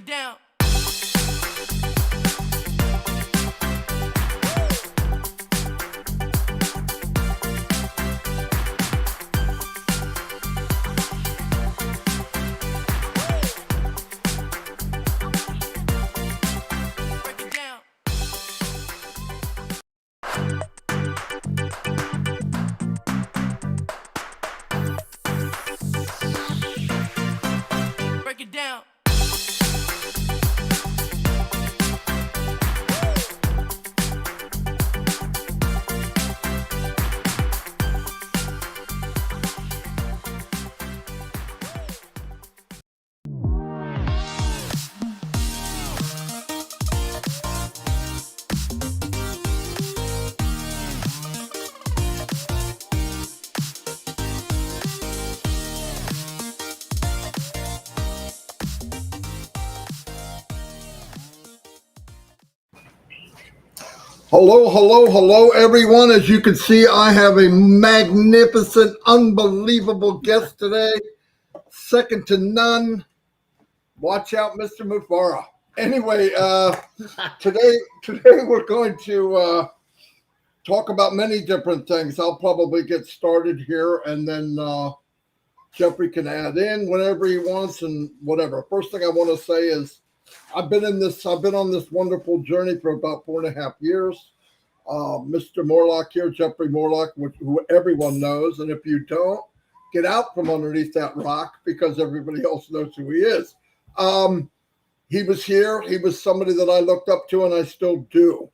it down. Break it down. Hello, hello, hello, everyone. As you can see, I have a magnificent, unbelievable guest today. Second to none. Watch out, Mr. Mufara. Anyway, today we're going to talk about many different things. I'll probably get started here, and then Jeffrey can add in whenever he wants and whatever. First thing I want to say is I've been on this wonderful journey for about 4.5 years. Mr. Morlock here, Jeffrey Morlock, who everyone knows. And if you don't, get out from underneath that rock because everybody else knows who he is. He was here. He was somebody that I looked up to, and I still do.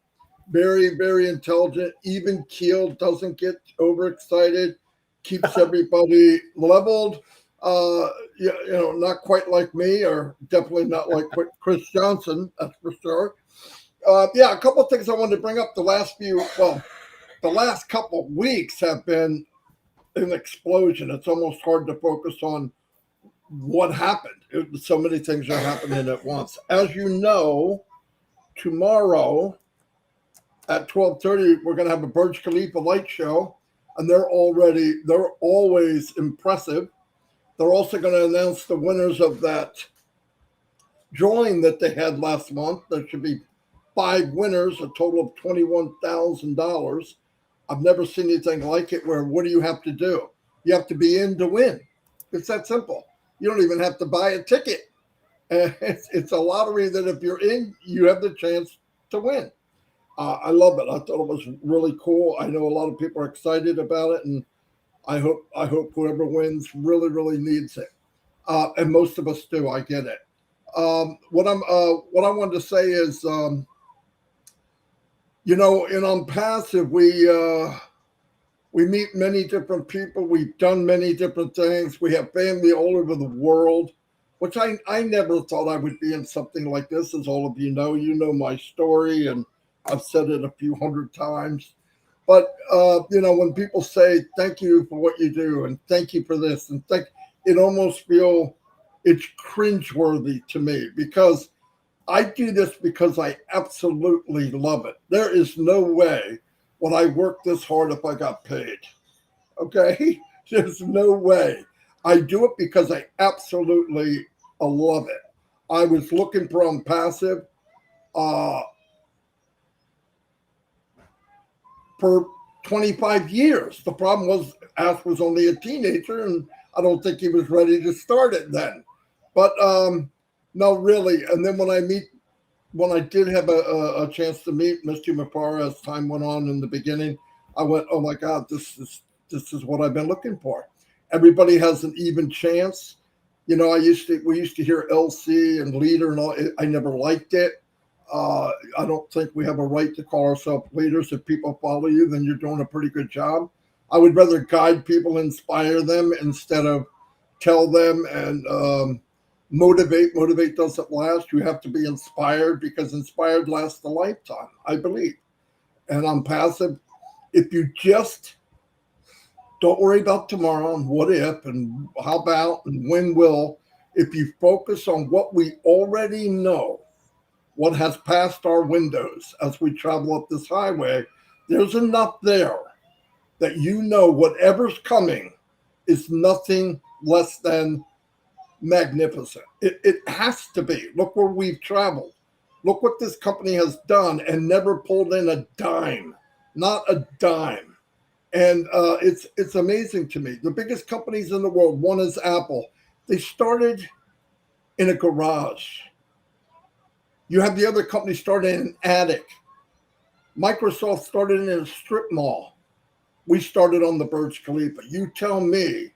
Very, very intelligent, even keeled, doesn't get overexcited, keeps everybody leveled. Not quite like me, or definitely not like Chris Johnson, that's for sure. A couple of things I wanted to bring up. The last couple of weeks have been an explosion. It's almost hard to focus on what happened. So many things are happening at once. As you know, tomorrow at 12:30, we're going to have a Burj Khalifa light show, and they're always impressive. They're also going to announce the winners of that drawing that they had last month. There should be 5 winners, a total of $21,000. I've never seen anything like it where what do you have to do? You have to be in to win. It's that simple. You don't even have to buy a ticket. It's a lottery that if you're in, you have the chance to win. I love it. I thought it was really cool. I know a lot of people are excited about it, and I hope whoever wins really, really needs it. And most of us do. I get it. What I wanted to say is, in Onpassive, we meet many different people. We've done many different things. We have family all over the world, which I never thought I would be in something like this. As all of you know my story, and I've said it a few hundred times. But, when people say, thank you for what you do, and thank you for this, and it almost feel it's cringeworthy to me, because I do this because I absolutely love it. There is no way would I work this hard if I got paid. Okay? There's no way. I do it because I absolutely love it. I was looking for Onpassive for 25 years. The problem was Ash was only a teenager, and I don't think he was ready to start it then. But no, really. And then when I did have a chance to meet Mr. Mufara as time went on in the beginning, I went, oh my God, this is what I've been looking for. Everybody has an even chance. We used to hear LC and leader and all. I never liked it. I don't think we have a right to call ourselves leaders. If people follow you, then you're doing a pretty good job. I would rather guide people, inspire them, instead of tell them and motivate. Motivate doesn't last. You have to be inspired, because inspired lasts a lifetime, I believe. And Onpassive, if you just don't worry about tomorrow and what if and how about and when will, if you focus on what we already know, what has passed our windows as we travel up this highway, there's enough there that whatever's coming is nothing less than magnificent. It has to be. Look where we've traveled. Look what this company has done and never pulled in a dime, not a dime. And it's amazing to me. The biggest companies in the world, one is Apple. They started in a garage. You have the other company started in an attic. Microsoft started in a strip mall. We started on the Burj Khalifa. You tell me,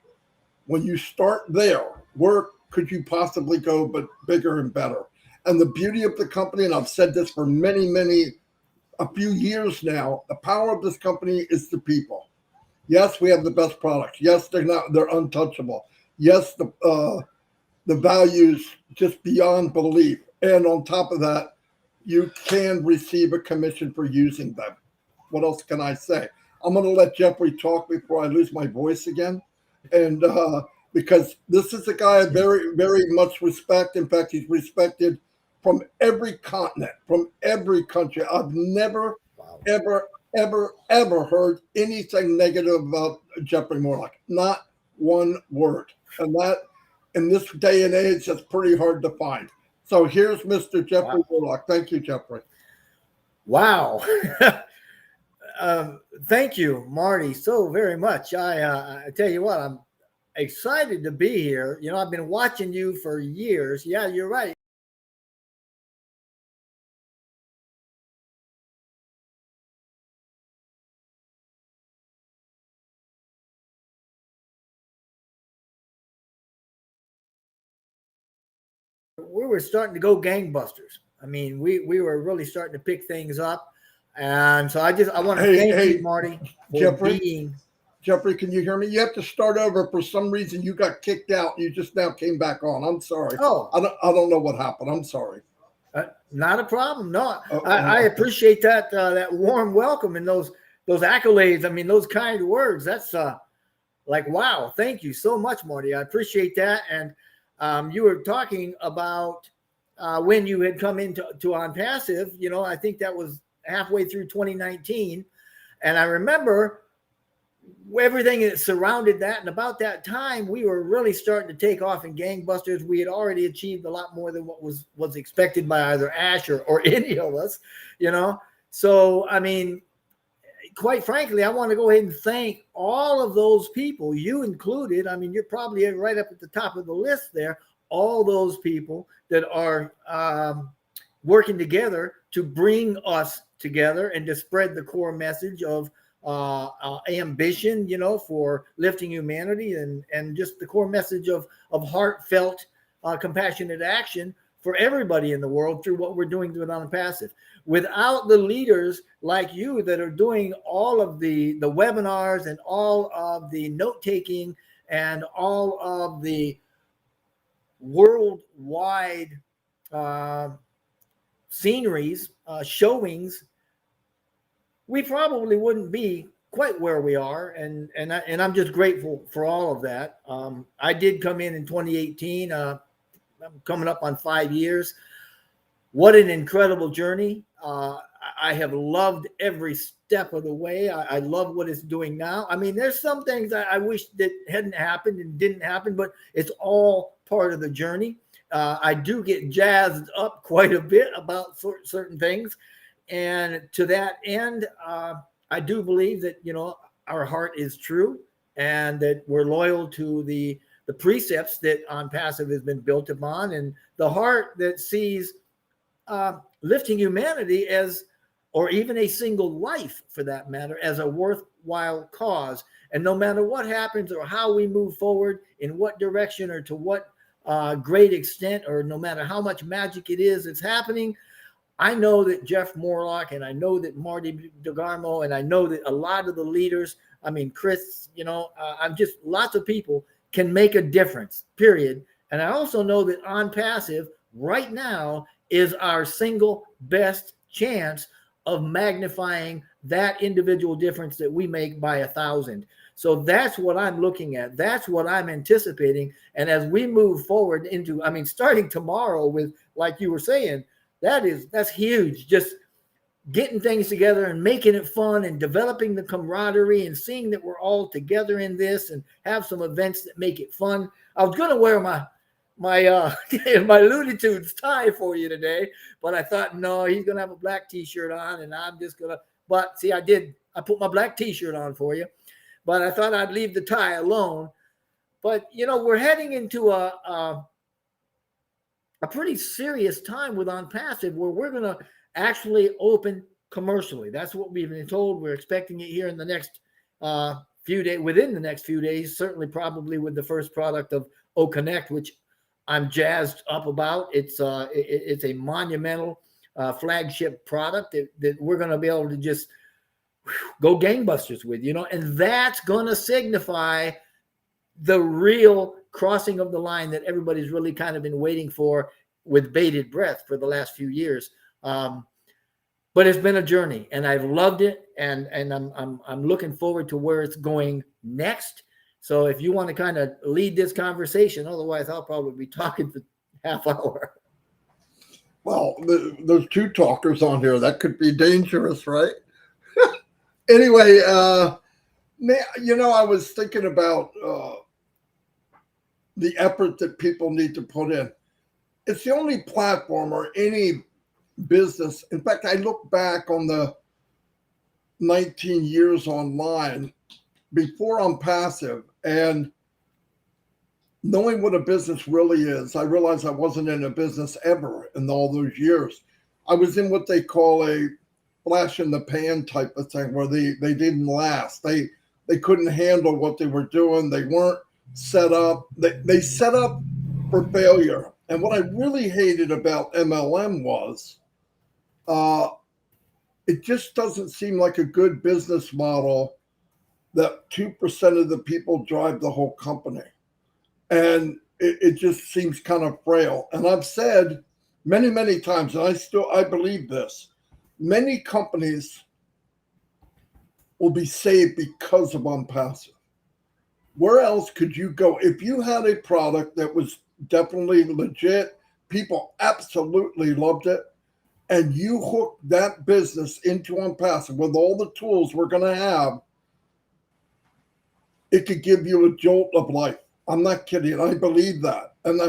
when you start there, where could you possibly go but bigger and better? And the beauty of the company, and I've said this for a few years now, the power of this company is the people. Yes, we have the best products. Yes, they're untouchable. Yes, the values just beyond belief. And on top of that, you can receive a commission for using them. What else can I say? I'm going to let Jeffrey talk before I lose my voice again. And because this is a guy I very, very much respect. In fact, he's respected from every continent, from every country. I've never, ever heard anything negative about Jeffrey Morlock. Not one word. And that, in this day and age, that's pretty hard to find. So here's Mr. Jeffrey Morlock. Thank you, Jeffrey. Wow. Thank you, Marty, so very much. I tell you what, I'm excited to be here. You know, I've been watching you for years. Yeah, you're right. We were starting to go gangbusters. I mean, we were really starting to pick things up. And so I want to thank you, Marty, for being. Jeffrey, can you hear me? You have to start over. For some reason, you got kicked out. You just now came back on. I'm sorry. Oh, I don't know what happened. I'm sorry. Not a problem. No, I appreciate that that warm welcome and those accolades. I mean, those kind words. That's like, wow. Thank you so much, Marty. I appreciate that. And you were talking about when you had come into Onpassive. You know, I think that was halfway through 2019, and I remember everything that surrounded that. And about that time, we were really starting to take off in gangbusters. We had already achieved a lot more than what was expected by either Ash or any of us, you know. So, I mean, quite frankly, I want to go ahead and thank all of those people, you included. I mean, you're probably right up at the top of the list there. All those people that are working together to bring us together and to spread the core message of ambition, you know, for lifting humanity, and just the core message of heartfelt, compassionate action for everybody in the world through what we're doing with Onpassive. Without the leaders like you that are doing all of the webinars and all of the note taking and all of the worldwide sceneries, showings, we probably wouldn't be quite where we are. And I'm just grateful for all of that. I did come in 2018. I'm coming up on 5 years. What an incredible journey. I have loved every step of the way. I love what it's doing now. I mean, there's some things I wish that hadn't happened and didn't happen, but it's all part of the journey. I do get jazzed up quite a bit about certain things. And to that end, I do believe that, you know, our heart is true and that we're loyal to the precepts that Onpassive has been built upon, and the heart that sees lifting humanity as, or even a single life for that matter, as a worthwhile cause. And no matter what happens or how we move forward, in what direction or to what great extent, or no matter how much magic it is that's happening, I know that Jeff Morlock, and I know that Marty Degarmo, and I know that a lot of the leaders, I mean, Chris, you know, I'm just, lots of people can make a difference, period. And I also know that Onpassive right now is our single best chance of magnifying that individual difference that we make by 1,000. So that's what I'm looking at. That's what I'm anticipating. And as we move forward into, I mean, starting tomorrow with, like you were saying, that's huge. Just getting things together and making it fun and developing the camaraderie and seeing that we're all together in this and have some events that make it fun. I was going to wear my my Looney Tunes tie for you today, but I thought, no, he's gonna have a black T-shirt on, and I'm just gonna. But see, I put my black T-shirt on for you, but I thought I'd leave the tie alone. But we're heading into a pretty serious time with Onpassive, where we're gonna actually open commercially. That's what we've been told. We're expecting it here in the next few days, within the next few days, certainly probably with the first product of OConnect, which I'm jazzed up about. It's a monumental flagship product that we're going to be able to just go gangbusters with, and that's going to signify the real crossing of the line that everybody's really kind of been waiting for with bated breath for the last few years. But it's been a journey, and I've loved it, and I'm looking forward to where it's going next. So if you want to kind of lead this conversation, otherwise I'll probably be talking for half hour. Well, there's two talkers on here. That could be dangerous, right? Anyway, I was thinking about the effort that people need to put in. It's the only platform or any business. In fact, I look back on the 19 years online before Onpassive, and knowing what a business really is, I realized I wasn't in a business ever in all those years. I was in what they call a flash in the pan type of thing, where they didn't last. They couldn't handle what they were doing. They weren't set up. They set up for failure. And what I really hated about MLM was it just doesn't seem like a good business model that 2% of the people drive the whole company. And it just seems kind of frail. And I've said many, many times, and I believe this, many companies will be saved because of Onpassive. Where else could you go? If you had a product that was definitely legit, people absolutely loved it, and you hooked that business into Onpassive with all the tools we're going to have, it could give you a jolt of life. I'm not kidding. I believe that. And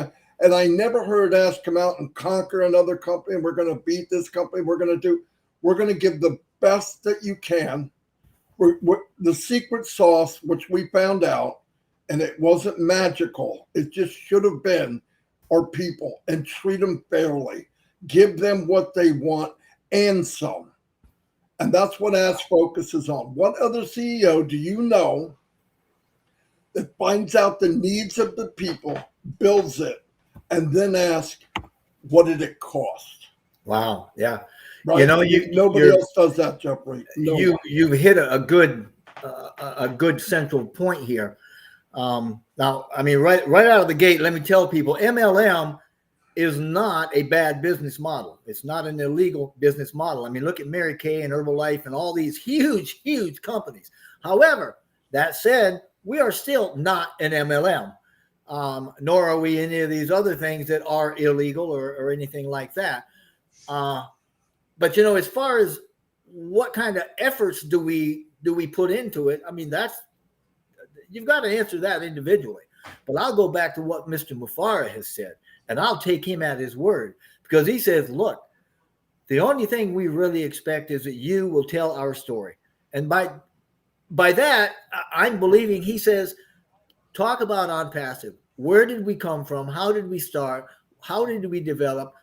I never heard us come out and conquer another company. We're going to beat this company. We're going to give the best that you can. We're the secret sauce, which we found out, and it wasn't magical. It just should have been our people, and treat them fairly. Give them what they want and some. And that's what Ask focuses on. What other CEO do you know that finds out the needs of the people, builds it, and then asks, what did it cost? Wow. Yeah. Right. Nobody else does that, Jeffrey. You've hit a good central point here. Now, I mean, right out of the gate, let me tell people, MLM is not a bad business model. It's not an illegal business model. I mean, look at Mary Kay and Herbalife and all these huge, huge companies. However, that said, we are still not an MLM, nor are we any of these other things that are illegal or anything like that. But as far as what kind of efforts do we put into it, I mean, you've got to answer that individually. But I'll go back to what Mr. Mufareh has said, and I'll take him at his word, because he says, look, the only thing we really expect is that you will tell our story. And by that, I'm believing he says, talk about Onpassive. Where did we come from? How did we start? How did we develop?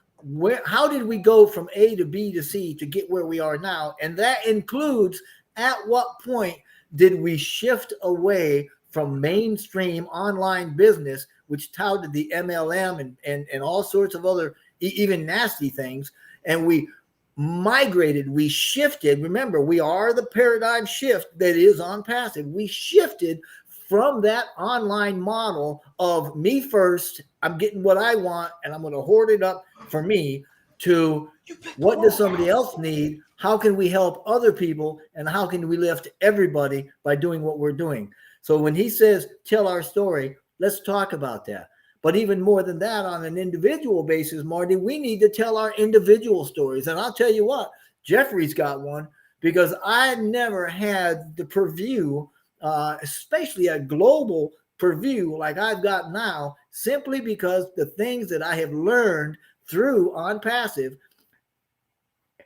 How did we go from A to B to C to get where we are now? And that includes, at what point did we shift away from mainstream online business, which touted the MLM and all sorts of other even nasty things, and we migrated, we shifted. Remember, we are the paradigm shift that is Onpassive. We shifted from that online model of me first, I'm getting what I want, and I'm going to hoard it up for me, to what does somebody else need? How can we help other people? And how can we lift everybody by doing what we're doing? So when he says, tell our story, let's talk about that. But even more than that, on an individual basis, Marty, we need to tell our individual stories. And I'll tell you what, Jeffrey's got one, because I never had the purview, especially a global per view like I've got now, simply because the things that I have learned through Onpassive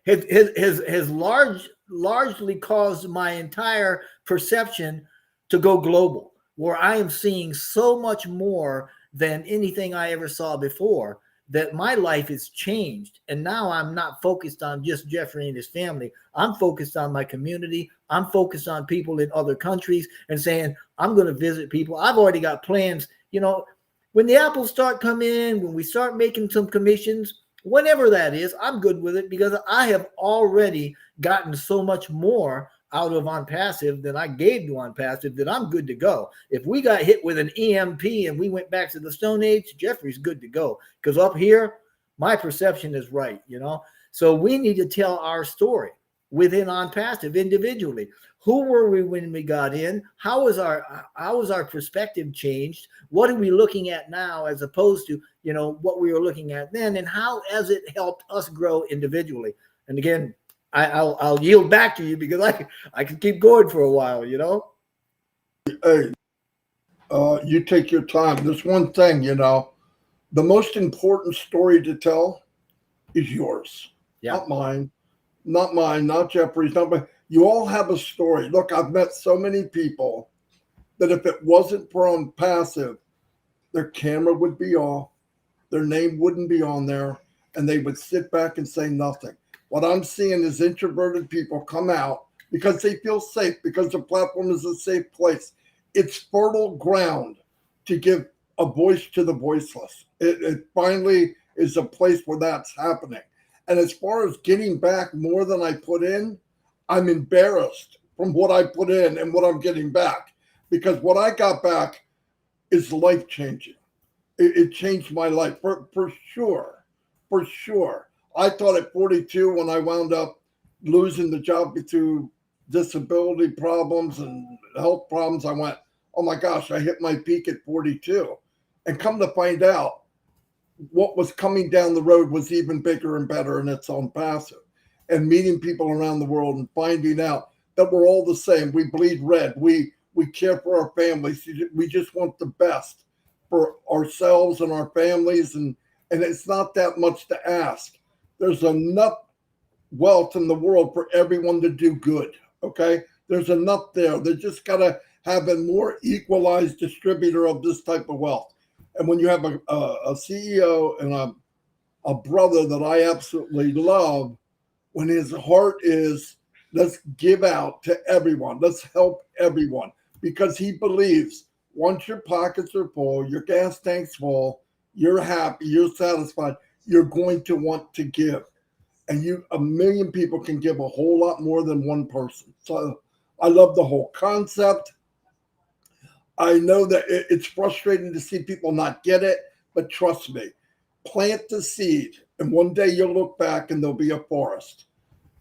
has largely caused my entire perception to go global, where I am seeing so much more than anything I ever saw before, that my life has changed. And now I'm not focused on just Jeffrey and his family. I'm focused on my community. I'm focused on people in other countries and saying, I'm going to visit people. I've already got plans. You know, when the apples start coming in, when we start making some commissions, whenever that is, I'm good with it, because I have already gotten so much more out of Onpassive than I gave to Onpassive that I'm good to go. If we got hit with an EMP and we went back to the Stone Age, Jeffrey's good to go, because up here, my perception is right, you know? So we need to tell our story within Onpassive individually. Who were we when we got in? How was our perspective changed? What are we looking at now as opposed to, you know, what we were looking at then? And how has it helped us grow individually? And again, I'll yield back to you, because I can keep going for a while, you know? Hey, you take your time. There's one thing, you know, the most important story to tell is yours, Yeah. not mine, not Jeffrey's, not mine. You all have a story. Look, I've met so many people that if it wasn't for Onpassive, their camera would be off, their name wouldn't be on there, and they would sit back and say nothing. What I'm seeing is introverted people come out because they feel safe, because the platform is a safe place. It's fertile ground to give a voice to the voiceless. It finally is a place where that's happening. And as far as getting back more than I put in, I'm embarrassed from what I put in and what I'm getting back, because what I got back is life changing. It changed my life for sure, for sure. I thought at 42, when I wound up losing the job through disability problems and health problems, I went, oh my gosh, I hit my peak at 42. And come to find out, what was coming down the road was even bigger and better, and it's Onpassive. And meeting people around the world and finding out that we're all the same. We bleed red. We care for our families. We just want the best for ourselves and our families. And it's not that much to ask. There's enough wealth in the world for everyone to do good. Okay. There's enough there. They just got to have a more equalized distributor of this type of wealth. And when you have a CEO and a brother that I absolutely love, when his heart is, let's give out to everyone, let's help everyone, because he believes once your pockets are full, your gas tank's full, you're happy, you're satisfied, you're going to want to give. And a million people can give a whole lot more than one person. So I love the whole concept. I know that it's frustrating to see people not get it, but trust me, plant the seed, and one day you'll look back and there'll be a forest.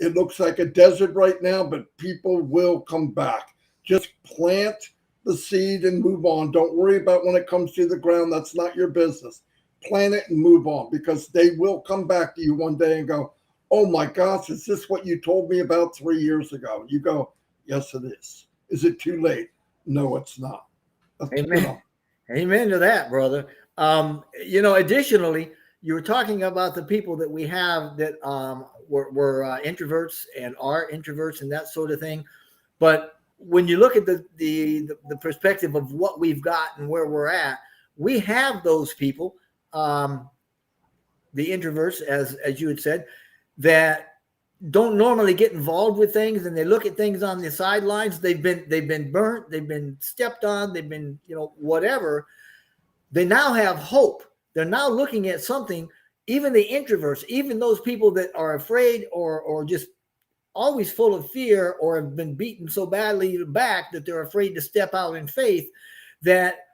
It looks like a desert right now, but people will come back. Just plant the seed and move on. Don't worry about when it comes to the ground. That's not your business. Plant it and move on, because they will come back to you one day and go, oh my gosh, is this what you told me about 3 years ago? You go, yes, it is. Is it too late? No, it's not. Amen. You know. Amen to that, brother. You know, additionally, you were talking about the people that we have that were introverts and are introverts and that sort of thing. But when you look at the perspective of what we've got and where we're at, we have those people, the introverts, as you had said, that don't normally get involved with things, and they look at things on the sidelines. They've been burnt, they've been stepped on, they've been, you know, whatever. They now have hope. They're now looking at something. Even the introverts, even those people that are afraid or just always full of fear, or have been beaten so badly back that they're afraid to step out in faith, that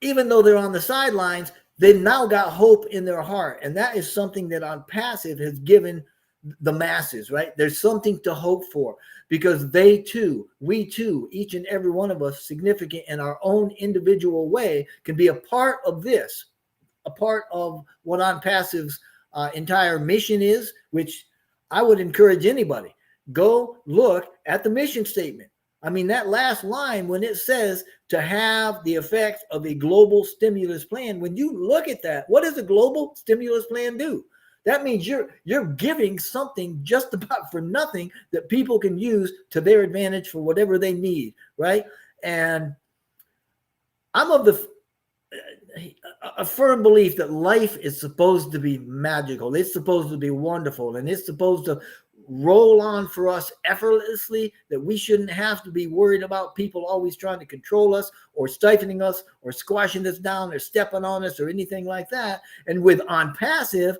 even though they're on the sidelines, they've now got hope in their heart. And that is something that Onpassive has given the masses, right? There's something to hope for, because they too, we too, each and every one of us, significant in our own individual way, can be a part of this, a part of what Onpassive's entire mission is, which I would encourage anybody, go look at the mission statement. I mean, that last line, when it says to have the effects of a global stimulus plan, when you look at that, what does a global stimulus plan do? That means you're giving something just about for nothing that people can use to their advantage for whatever they need, right? And I'm of a firm belief that life is supposed to be magical. It's supposed to be wonderful, and it's supposed to roll on for us effortlessly, that we shouldn't have to be worried about people always trying to control us or stifling us or squashing us down or stepping on us or anything like that. And with Onpassive,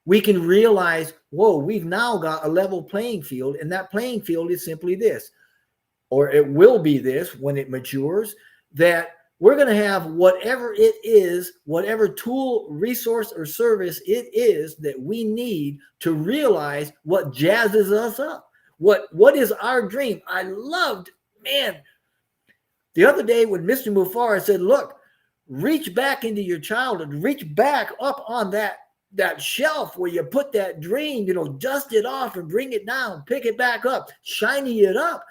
we can realize, whoa, we've now got a level playing field, and that playing field is simply this, or it will be this when it matures, that we're going to have whatever it is, whatever tool, resource, or service it is that we need to realize what jazzes us up. What is our dream? I loved, man, the other day when Mr. Mufara said, look, reach back into your childhood, reach back up on that shelf where you put that dream, dust it off and bring it down, pick it back up, shiny it up.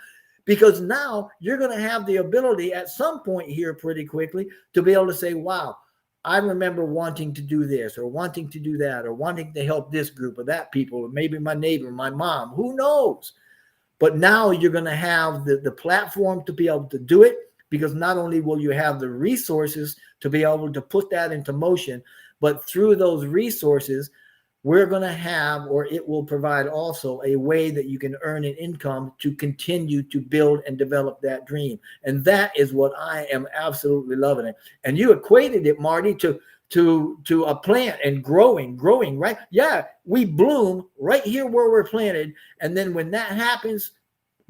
Because now you're going to have the ability at some point here pretty quickly to be able to say, wow, I remember wanting to do this or wanting to do that or wanting to help this group or that people or maybe my neighbor, my mom, who knows? But now you're going to have the platform to be able to do it, because not only will you have the resources to be able to put that into motion, but through those resources, we're going to have, or it will provide also, a way that you can earn an income to continue to build and develop that dream. And that is what I am absolutely loving it. And you equated it, Marty, to a plant and growing, right? Yeah, we bloom right here where we're planted. And then when that happens,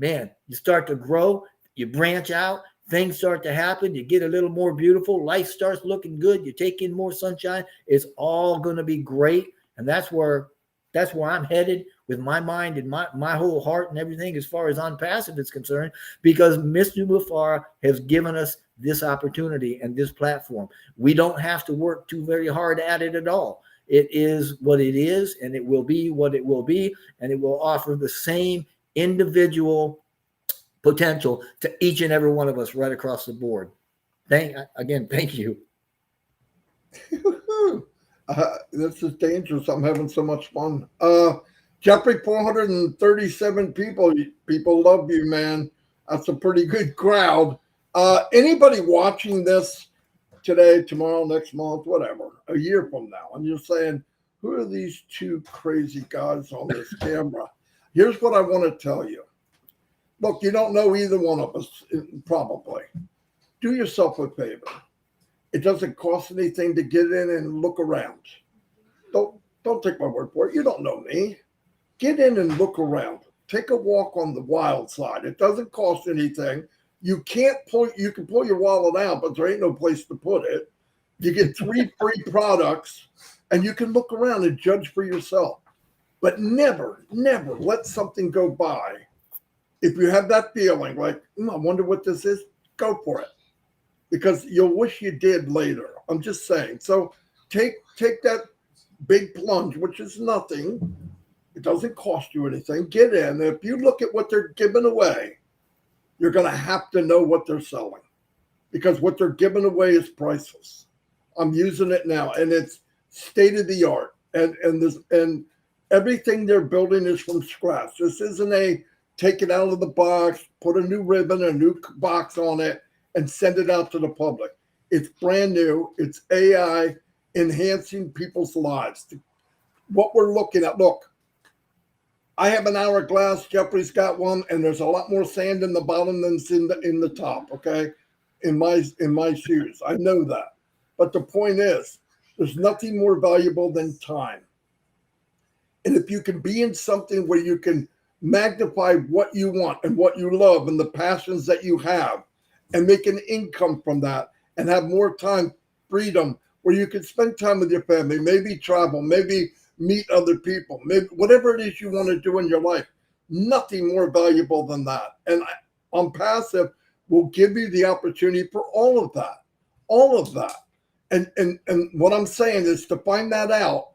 man, you start to grow, you branch out, things start to happen, you get a little more beautiful, life starts looking good, you take in more sunshine. It's all going to be great. And that's where I'm headed with my mind and my whole heart and everything as far as Onpassive is concerned, because Mr. Mufara has given us this opportunity and this platform. We don't have to work too very hard at it at all. It is what it is, and it will be what it will be, and it will offer the same individual potential to each and every one of us right across the board. Thank you. This is dangerous. I'm having so much fun. Jeffrey, 437 people. People love you, man. That's a pretty good crowd. Anybody watching this today, tomorrow, next month, whatever, a year from now, and you're saying, who are these two crazy guys on this camera? Here's what I want to tell you. Look, you don't know either one of us, probably. Do yourself a favor. It doesn't cost anything to get in and look around. Don't take my word for it. You don't know me. Get in and look around. Take a walk on the wild side. It doesn't cost anything. You can pull your wallet out, but there ain't no place to put it. You get 3 free products, and you can look around and judge for yourself. But never let something go by. If you have that feeling like, I wonder what this is, go for it. Because you'll wish you did later. I'm just saying. So take that big plunge, which is nothing. It doesn't cost you anything. Get in. If you look at what they're giving away, you're going to have to know what they're selling, because what they're giving away is priceless. I'm using it now, and it's state of the art. And everything they're building is from scratch. This isn't a take it out of the box, put a new ribbon, a new box on it, and send it out to the public. It's brand new. It's AI enhancing people's lives. What we're looking at, look, I have an hourglass. Jeffrey's got one, and there's a lot more sand in the bottom than's in the top. Okay, in my shoes, I know that. But the point is, there's nothing more valuable than time. And if you can be in something where you can magnify what you want and what you love and the passions that you have, and make an income from that, and have more time, freedom, where you can spend time with your family, maybe travel, maybe meet other people, maybe whatever it is you want to do in your life. Nothing more valuable than that. And Onpassive will give you the opportunity for all of that. And what I'm saying is, to find that out,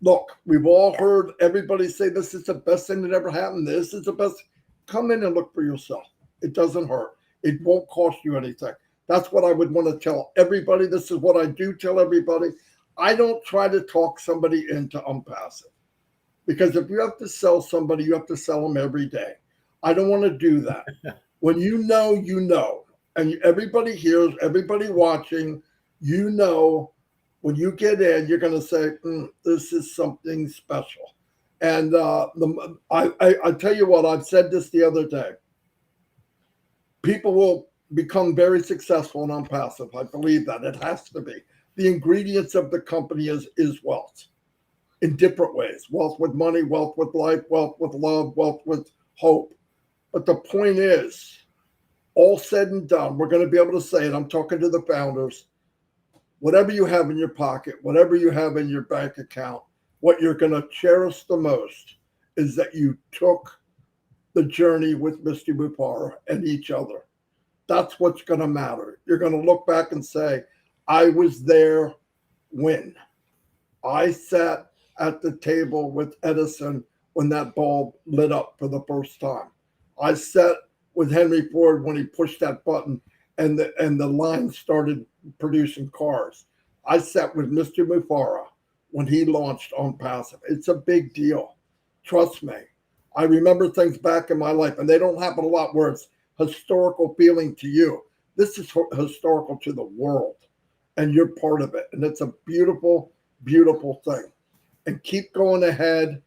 look, we've all heard everybody say this is the best thing that ever happened. This is the best. Come in and look for yourself. It doesn't hurt. It won't cost you anything. That's what I would want to tell everybody. This is what I do tell everybody. I don't try to talk somebody into Onpassive, because if you have to sell somebody, you have to sell them every day. I don't want to do that. When you know, you know. And everybody hears, everybody watching, you know, when you get in, you're going to say, this is something special. And I tell you what, I've said this the other day. People will become very successful in Onpassive. I believe that. It has to be. The ingredients of the company is wealth in different ways. Wealth with money, wealth with life, wealth with love, wealth with hope. But the point is, all said and done, we're going to be able to say it. I'm talking to the founders. Whatever you have in your pocket, whatever you have in your bank account, what you're going to cherish the most is that you took the journey with Mr. Mufara and each other. That's what's going to matter. You're going to look back and say, I was there when I sat at the table with Edison when that bulb lit up for the first time. I sat with Henry Ford when he pushed that button and the line started producing cars. I sat with Mr. Mufara when he launched Onpassive. It's a big deal. Trust me. I remember things back in my life, and they don't happen a lot where it's historical feeling to you. This is historical to the world, and you're part of it. And it's a beautiful, beautiful thing. And keep going ahead.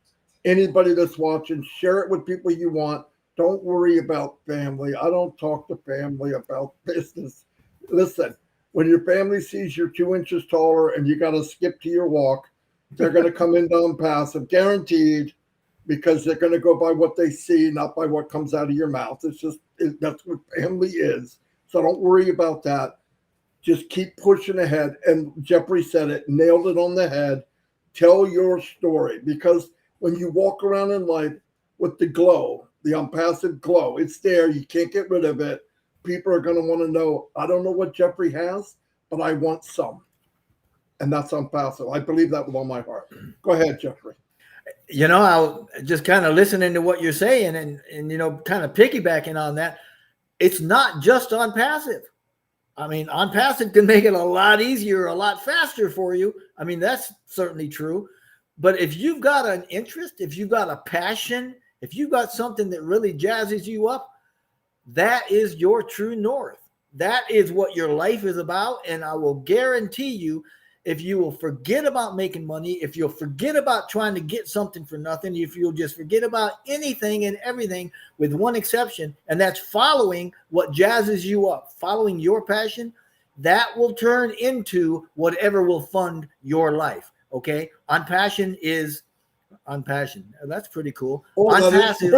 Anybody that's watching, share it with people you want. Don't worry about family. I don't talk to family about business. Listen, when your family sees you're 2 inches taller and you got to skip to your walk, they're going to come into Onpassive, guaranteed, because they're going to go by what they see, not by what comes out of your mouth. That's what family is. So don't worry about that. Just keep pushing ahead. And Jeffrey said it, nailed it on the head. Tell your story, because when you walk around in life with the glow, the Onpassive glow, it's there. You can't get rid of it. People are going to want to know, I don't know what Jeffrey has, but I want some. And that's Onpassive. I believe that with all my heart. Go ahead, Jeffrey. You know, I'll just kind of listening to what you're saying and you know, kind of piggybacking on that. It's not just Onpassive. I mean, Onpassive can make it a lot easier, a lot faster for you. I mean, that's certainly true. But if you've got an interest, if you've got a passion, if you've got something that really jazzes you up, that is your true north. That is what your life is about. And I will guarantee you, if you will forget about making money, if you'll forget about trying to get something for nothing, if you'll just forget about anything and everything with one exception, and that's following what jazzes you up, following your passion, that will turn into whatever will fund your life. Okay. Onpassive is Onpassive. That's pretty cool. Onpassive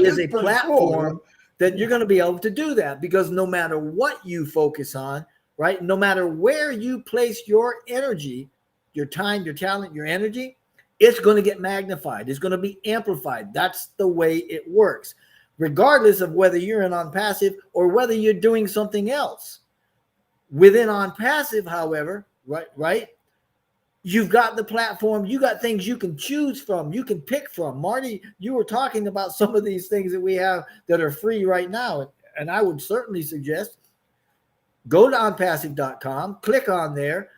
is a platform that you're going to be able to do that, because no matter what you focus on, right? No matter where you place your energy, your time, your talent, your energy, it's going to get magnified. It's going to be amplified. That's the way it works, regardless of whether you're in Onpassive or whether you're doing something else. Within Onpassive, however, right? You've got the platform. You got things you can choose from. You can pick from. Marty, you were talking about some of these things that we have that are free right now. And I would certainly suggest go to onpassive.com, click on there,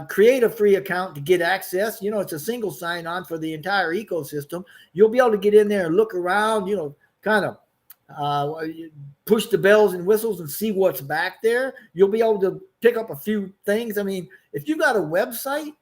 create a free account to get access. You know, it's a single sign-on for the entire ecosystem. You'll be able to get in there and look around, you know, kind of push the bells and whistles and see what's back there. You'll be able to pick up a few things. I mean, if you got a website,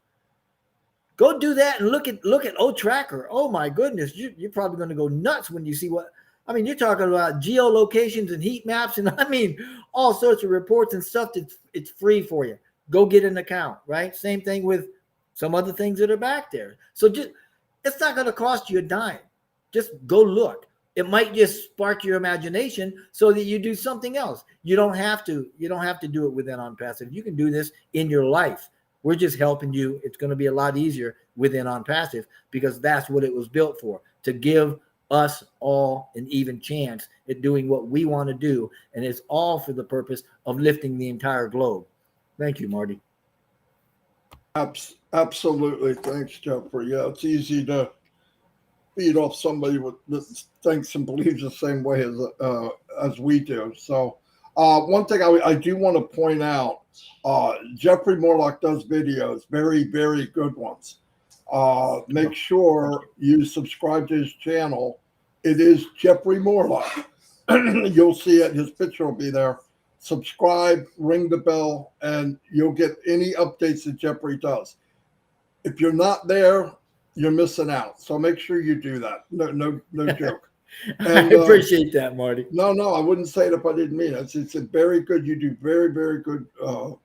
go do that and look at O-Tracker. Oh my goodness, you're probably going to go nuts when you see what. I mean, you're talking about geolocations and heat maps, and I mean, all sorts of reports and stuff it's free for you. Go get an account, right? Same thing with some other things that are back there. So it's not going to cost you a dime. Just go look. It might just spark your imagination so that you do something else. You don't have to do it within Onpassive. You can do this in your life. We're just helping you. It's going to be a lot easier within Onpassive, because that's what it was built for, to give us all an even chance at doing what we want to do. And it's all for the purpose of lifting the entire globe. Thank you, Marty. Absolutely. Thanks, Jeffrey. Yeah, it's easy to feed off somebody that thinks and believes the same way as we do. So one thing I do want to point out, Jeffrey Morlock does videos, very, very good ones. Make sure you subscribe to his channel. It is Jeffrey Morlock. You'll see it. His picture will be there. Subscribe, ring the bell, and you'll get any updates that Jeffrey does. If you're not there, you're missing out. So make sure you do that. No joke. And, I appreciate that, Marty. No, I wouldn't say it if I didn't mean it. It's a very good. You do very, very good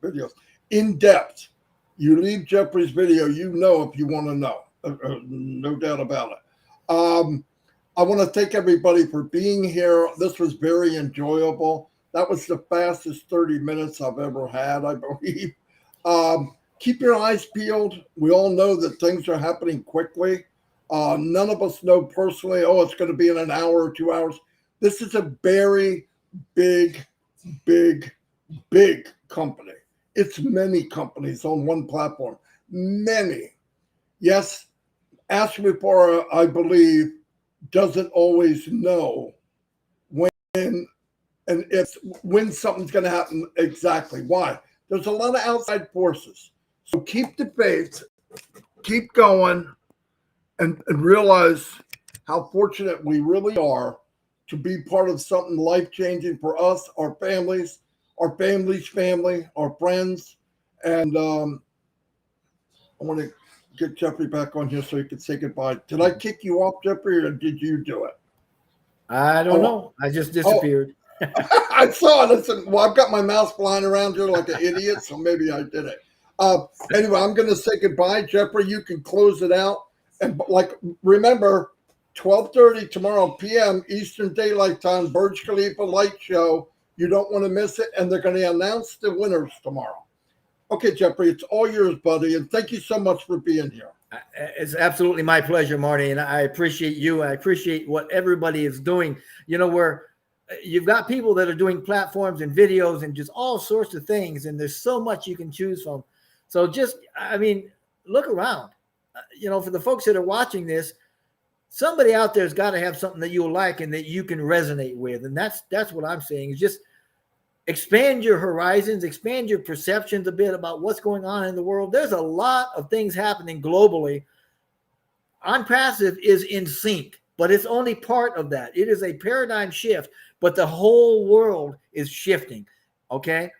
videos, in depth. You leave Jeffrey's video, you know if you want to know, no doubt about it. I want to thank everybody for being here. This was very enjoyable. That was the fastest 30 minutes I've ever had, I believe. Keep your eyes peeled. We all know that things are happening quickly. None of us know personally, oh, it's going to be in an hour or 2 hours. This is a very big, big, big company. It's many companies on one platform. Many. Yes, Ask Before I Believe doesn't always know when and it's when something's going to happen exactly. Why? There's a lot of outside forces. So keep the faith, keep going, and realize how fortunate we really are to be part of something life-changing for us, our families, our family's family, our friends. And I want to get Jeffrey back on here so he can say goodbye. Did I kick you off, Jeffrey, or did you do it? I don't know. I just disappeared. I saw it. Listen, well, I've got my mouse flying around here like an idiot, so maybe I did it. Anyway, I'm going to say goodbye. Jeffrey, you can close it out. And remember, 12:30 tomorrow p.m. Eastern Daylight Time, Burj Khalifa Light Show. You don't want to miss it. And they're going to announce the winners tomorrow. Okay, Jeffrey, it's all yours, buddy. And thank you so much for being here. It's absolutely my pleasure, Marty. And I appreciate you. I appreciate what everybody is doing. You know, where you've got people that are doing platforms and videos and just all sorts of things. And there's so much you can choose from. So just, I mean, look around. You know, for the folks that are watching this, somebody out there's got to have something that you'll like and that you can resonate with. And that's what I'm saying is just expand your horizons, expand your perceptions a bit about what's going on in the world. There's a lot of things happening globally. Onpassive is in sync, but it's only part of that. It is a paradigm shift, but the whole world is shifting. Okay.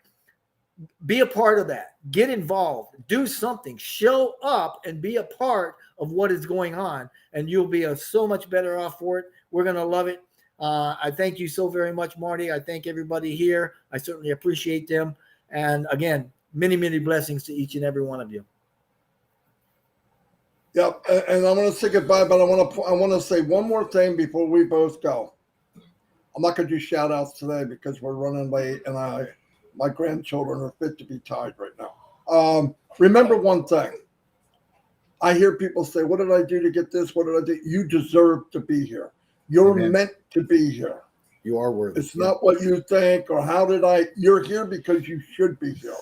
Be a part of that. Get involved. Do something. Show up and be a part of what is going on, and you'll be so much better off for it. We're going to love it. I thank you so very much, Marty. I thank everybody here. I certainly appreciate them. And again, many, many blessings to each and every one of you. Yep, and I'm going to say goodbye, but I want to say one more thing before we both go. I'm not going to do shout outs today because we're running late, and my grandchildren are fit to be tied right now. Remember one thing. I hear people say, what did I do to get this? What did I do? You deserve to be here. You're meant to be here. You are worthy. It's not what you think or how did I. You're here because you should be here.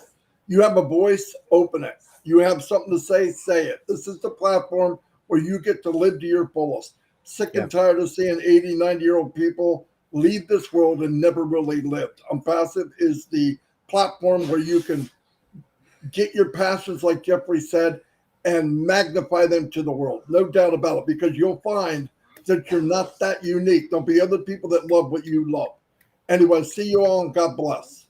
You have a voice, open it. You have something to say it. This is the platform where you get to live to your fullest. Sick and tired of seeing 80, 90-year-old people leave this world and never really lived. Onpassive is the platform where you can get your passions, like Jeffrey said, and magnify them to the world. No doubt about it, because you'll find that you're not that unique. There'll be other people that love what you love. Anyway, see you all and God bless.